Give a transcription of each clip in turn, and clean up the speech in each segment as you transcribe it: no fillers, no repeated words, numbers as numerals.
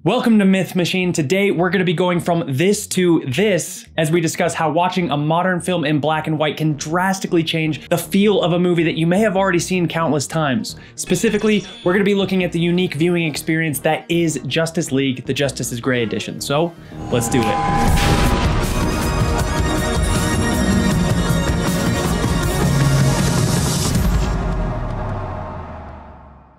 Welcome to MythMachine. Today we're going to be going from this to this as we discuss how watching a modern film in black and white can drastically change the feel of a movie that you may have already seen countless times. Specifically, we're going to be looking at the unique viewing experience that is Justice League, the Justice is Gray edition. So let's do it.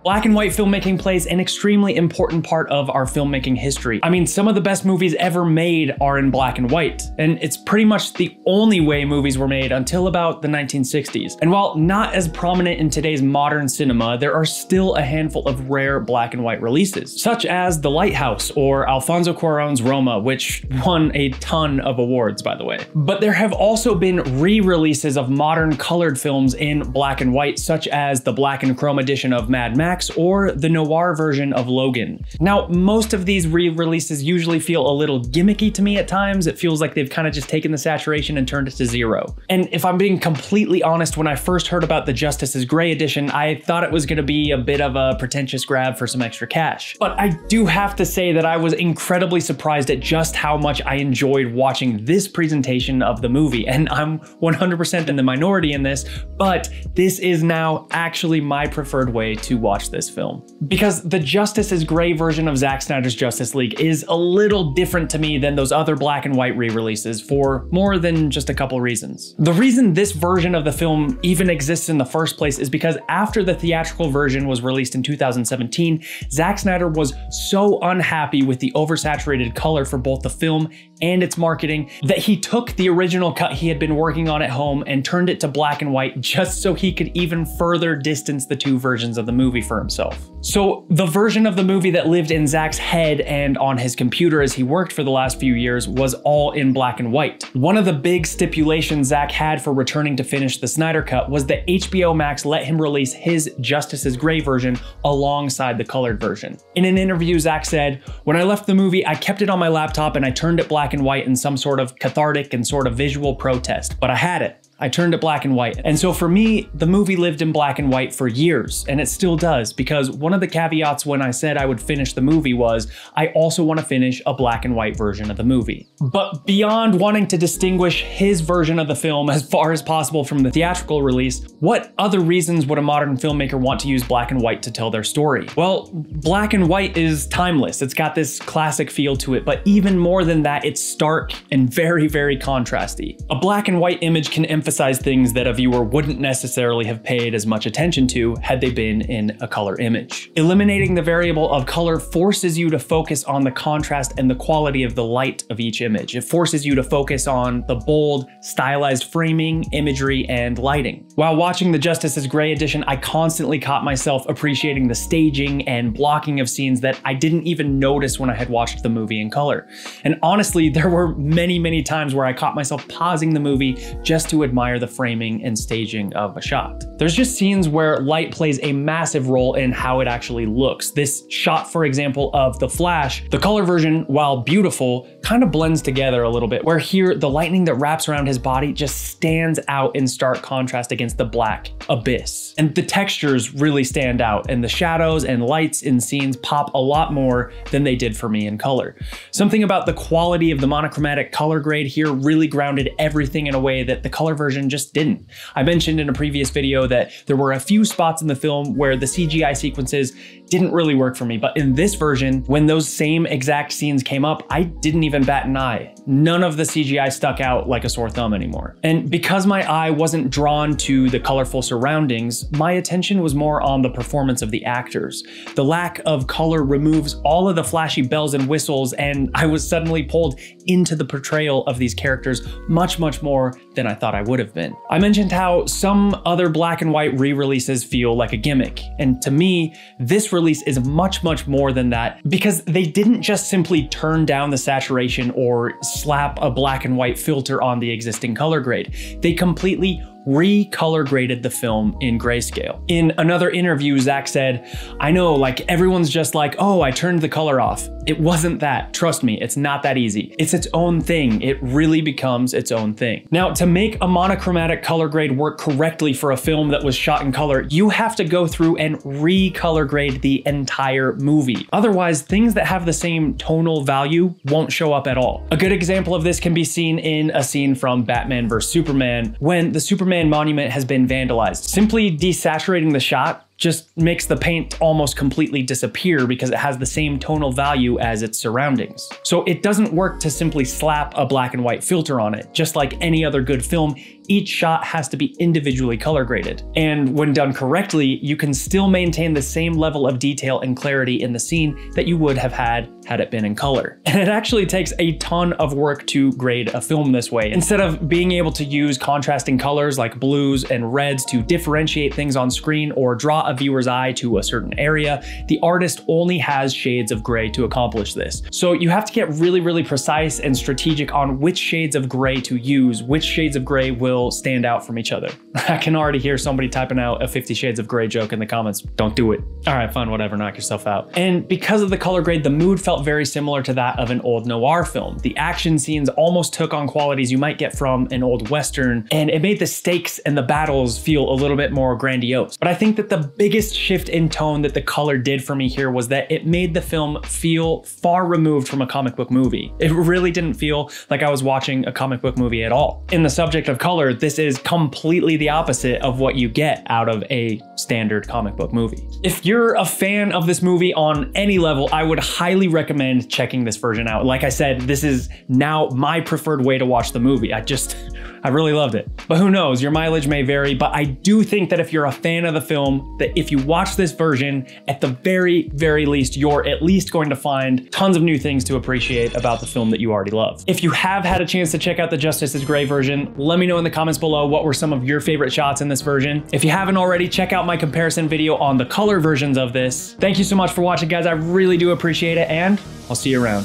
Black and white filmmaking plays an extremely important part of our filmmaking history. I mean, some of the best movies ever made are in black and white, and it's pretty much the only way movies were made until about the 1960s. And while not as prominent in today's modern cinema, there are still a handful of rare black and white releases, such as The Lighthouse or Alfonso Cuarón's Roma, which won a ton of awards, by the way. But there have also been re-releases of modern colored films in black and white, such as the black and chrome edition of Mad Max or the noir version of Logan. Now, most of these re-releases usually feel a little gimmicky to me at times. It feels like they've kind of just taken the saturation and turned it to zero. And if I'm being completely honest, when I first heard about the Justice is Gray edition, I thought it was going to be a bit of a pretentious grab for some extra cash. But I do have to say that I was incredibly surprised at just how much I enjoyed watching this presentation of the movie. And I'm 100% in the minority in this, but this is now actually my preferred way to watch this film. Because the Justice is Gray version of Zack Snyder's Justice League is a little different to me than those other black and white re-releases for more than just a couple reasons. The reason this version of the film even exists in the first place is because after the theatrical version was released in 2017, Zack Snyder was so unhappy with the oversaturated color for both the film and its marketing that he took the original cut he had been working on at home and turned it to black and white just so he could even further distance the two versions of the movie for himself. So the version of the movie that lived in Zack's head and on his computer as he worked for the last few years was all in black and white. One of the big stipulations Zack had for returning to finish the Snyder Cut was that HBO Max let him release his Justice is Gray version alongside the colored version. In an interview, Zack said, "When I left the movie, I kept it on my laptop and I turned it black and white in some sort of cathartic and sort of visual protest, but I had it. I turned it black and white." And so for me, the movie lived in black and white for years, and it still does, because one of the caveats when I said I would finish the movie was, I also want to finish a black and white version of the movie. But beyond wanting to distinguish his version of the film as far as possible from the theatrical release, what other reasons would a modern filmmaker want to use black and white to tell their story? Well, black and white is timeless. It's got this classic feel to it, but even more than that, it's stark and very, very contrasty. A black and white image can emphasize things that a viewer wouldn't necessarily have paid as much attention to had they been in a color image. Eliminating the variable of color forces you to focus on the contrast and the quality of the light of each image. It forces you to focus on the bold, stylized framing, imagery, and lighting. While watching the Justice is Gray edition, I constantly caught myself appreciating the staging and blocking of scenes that I didn't even notice when I had watched the movie in color. And honestly, there were many, many times where I caught myself pausing the movie just to admire the framing and staging of a shot. There's just scenes where light plays a massive role in how it actually looks. This shot, for example, of The Flash, the color version, while beautiful, kind of blends together a little bit, where here the lightning that wraps around his body just stands out in stark contrast against the black abyss. And the textures really stand out, and the shadows and lights in scenes pop a lot more than they did for me in color. Something about the quality of the monochromatic color grade here really grounded everything in a way that the color version just didn't. I mentioned in a previous video that there were a few spots in the film where the CGI sequences didn't really work for me, but in this version, when those same exact scenes came up, I didn't even bat an eye. None of the CGI stuck out like a sore thumb anymore. And because my eye wasn't drawn to the colorful surroundings, my attention was more on the performance of the actors. The lack of color removes all of the flashy bells and whistles, and I was suddenly pulled into the portrayal of these characters much, much more than I thought I would have been. I mentioned how some other black and white re-releases feel like a gimmick, and to me, this release is much, much more than that, because they didn't just simply turn down the saturation or slap a black and white filter on the existing color grade. They completely recolor graded the film in grayscale. In another interview, Zack said, "I know, like everyone's just like, oh, I turned the color off. It wasn't that. Trust me, it's not that easy. It's its own thing. It really becomes its own thing." Now, to make a monochromatic color grade work correctly for a film that was shot in color, you have to go through and recolor grade the entire movie. Otherwise, things that have the same tonal value won't show up at all. A good example of this can be seen in a scene from Batman vs Superman when the Superman monument has been vandalized. Simply desaturating the shot just makes the paint almost completely disappear because it has the same tonal value as its surroundings. So it doesn't work to simply slap a black and white filter on it. Just like any other good film, each shot has to be individually color graded. And when done correctly, you can still maintain the same level of detail and clarity in the scene that you would have had it been in color. And it actually takes a ton of work to grade a film this way. Instead of being able to use contrasting colors like blues and reds to differentiate things on screen or draw a viewer's eye to a certain area, the artist only has shades of gray to accomplish this. So you have to get really, really precise and strategic on which shades of gray to use, which shades of gray will stand out from each other. I can already hear somebody typing out a 50 Shades of Grey joke in the comments. Don't do it. All right, fine, whatever, knock yourself out. And because of the color grade, the mood felt very similar to that of an old noir film. The action scenes almost took on qualities you might get from an old Western, and it made the stakes and the battles feel a little bit more grandiose. But I think that the biggest shift in tone that the color did for me here was that it made the film feel far removed from a comic book movie. It really didn't feel like I was watching a comic book movie at all. In the subject of color, this is completely the opposite of what you get out of a standard comic book movie. If you're a fan of this movie on any level, I would highly recommend checking this version out. Like I said, this is now my preferred way to watch the movie. I really loved it. But who knows, your mileage may vary, but I do think that if you're a fan of the film, that if you watch this version, at the very, very least, you're at least going to find tons of new things to appreciate about the film that you already love. If you have had a chance to check out the Justice is Gray version, let me know in the comments below what were some of your favorite shots in this version. If you haven't already, check out my comparison video on the color versions of this. Thank you so much for watching, guys. I really do appreciate it, and I'll see you around.